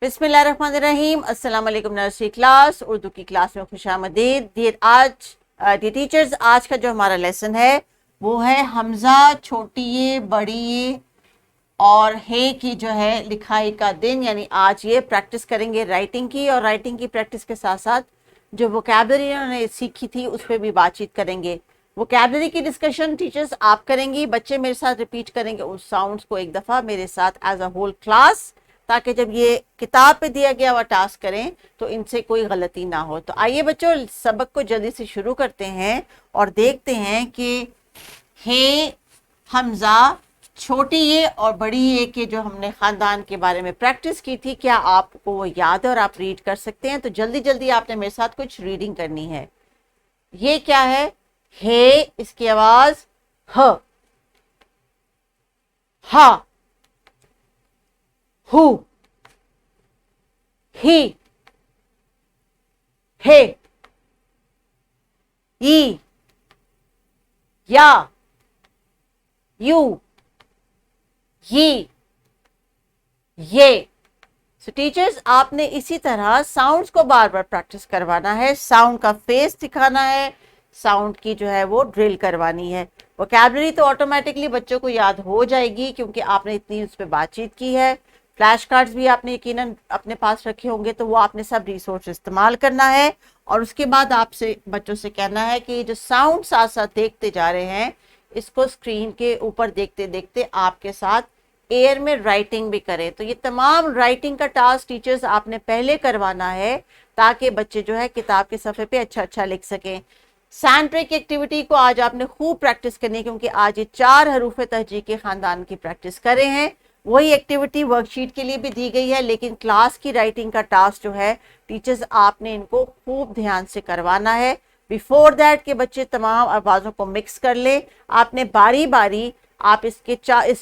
बिस्मिल्लाहिर्रहमानिर्रहीम। अस्सलाम वालेकुम नर्सरी क्लास, उर्दू की क्लास में खुशामदीद। आज का जो हमारा लेसन है वो है हमजा, छोटी ये, बड़ी ये और हे की जो है लिखाई का दिन। यानी आज ये प्रैक्टिस करेंगे राइटिंग की, और राइटिंग की प्रैक्टिस के साथ साथ जो वोकैबलरी इन्होंने सीखी थी उस पर भी बातचीत करेंगे। वोकैबलरी की डिस्कशन टीचर्स आप करेंगी, बच्चे मेरे साथ रिपीट करेंगे उस साउंड्स को एक दफ़ा मेरे साथ एज अ होल क्लास, ताकि जब ये किताब पे दिया गया हुआ टास्क करें तो इनसे कोई गलती ना हो। तो आइए बच्चों, सबक को जल्दी से शुरू करते हैं और देखते हैं कि हे, हमजा, छोटी ये और बड़ी ये के जो हमने खानदान के बारे में प्रैक्टिस की थी, क्या आपको वो याद है और आप रीड कर सकते हैं? तो जल्दी जल्दी आपने मेरे साथ कुछ रीडिंग करनी है। ये क्या है? हे, इसकी आवाज ह, हा, हु, ही, हे, ई, या, यू, ये। सो टीचर्स, आपने इसी तरह साउंड्स को बार बार प्रैक्टिस करवाना है, साउंड का फेस दिखाना है, साउंड की जो है वो ड्रिल करवानी है। वोकैबलरी तो ऑटोमेटिकली बच्चों को याद हो जाएगी क्योंकि आपने इतनी उस पर बातचीत की है। फ्लैश कार्ड्स भी आपने यकीनन अपने पास रखे होंगे, तो वो आपने सब रिसोर्स इस्तेमाल करना है। और उसके बाद आपसे बच्चों से कहना है कि जो साउंड साथ साथ देखते जा रहे हैं, इसको स्क्रीन के ऊपर देखते देखते आपके साथ एयर में राइटिंग भी करें। तो ये तमाम राइटिंग का टास्क टीचर्स आपने पहले करवाना है ताकि बच्चे जो है किताब के सफ़े पे अच्छा अच्छा लिख सकें। सैंड ट्रिक एक्टिविटी को आज आपने खूब प्रैक्टिस करनी है क्योंकि आज ये 4 हरूफ तहजीक के खानदान की प्रैक्टिस कर रहे हैं। वही एक्टिविटी वर्कशीट के लिए भी दी गई है, लेकिन क्लास की राइटिंग का टास्क जो है टीचर्स आपने इनको खूब ध्यान से करवाना है। बिफोर दैट के बच्चे तमाम आवाज़ों को मिक्स कर ले। आपने बारी बारी आप इस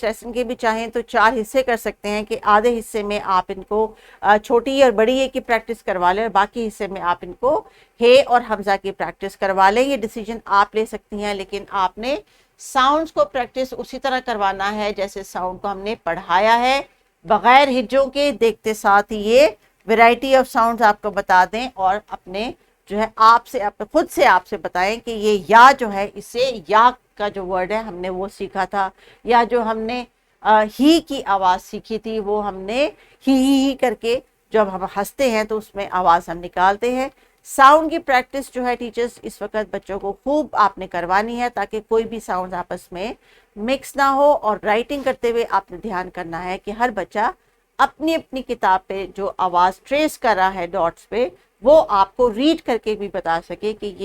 लेसन के भी चाहें तो 4 हिस्से कर सकते हैं कि आधे हिस्से में आप इनको छोटी और बड़ी ए की प्रैक्टिस करवा लें और बाकी हिस्से में आप इनको हे और हमजा की प्रैक्टिस करवा लें। ये डिसीजन आप ले सकती हैं, लेकिन आपने साउंड्स को प्रैक्टिस उसी तरह करवाना है जैसे साउंड को हमने पढ़ाया है, बगैर हिज्जों के। देखते साथ ही ये वैरायटी ऑफ साउंड्स आपको बता दें और अपने जो है आपसे खुद से आपसे बताएं कि ये या जो है, इससे या का जो वर्ड है हमने वो सीखा था, या जो हमने ही की आवाज़ सीखी थी वो हमने ही करके जब हम हंसते हैं तो उसमें आवाज़ हम निकालते हैं। साउंड की प्रैक्टिस जो है टीचर्स इस वक्त बच्चों को खूब आपने करवानी है ताकि कोई भी साउंड आपस में मिक्स ना हो। और राइटिंग करते हुए आपने ध्यान करना है कि हर बच्चा अपनी अपनी किताब पे जो आवाज़ ट्रेस कर रहा है डॉट्स पे, वो आपको रीड करके भी बता सके कि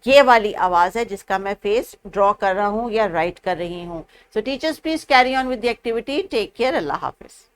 ये वाली आवाज़ है जिसका मैं फेस ड्रॉ कर रहा हूँ या राइट कर रही हूँ। So teachers please carry on with the activity. Take care. अल्लाह हाफिज।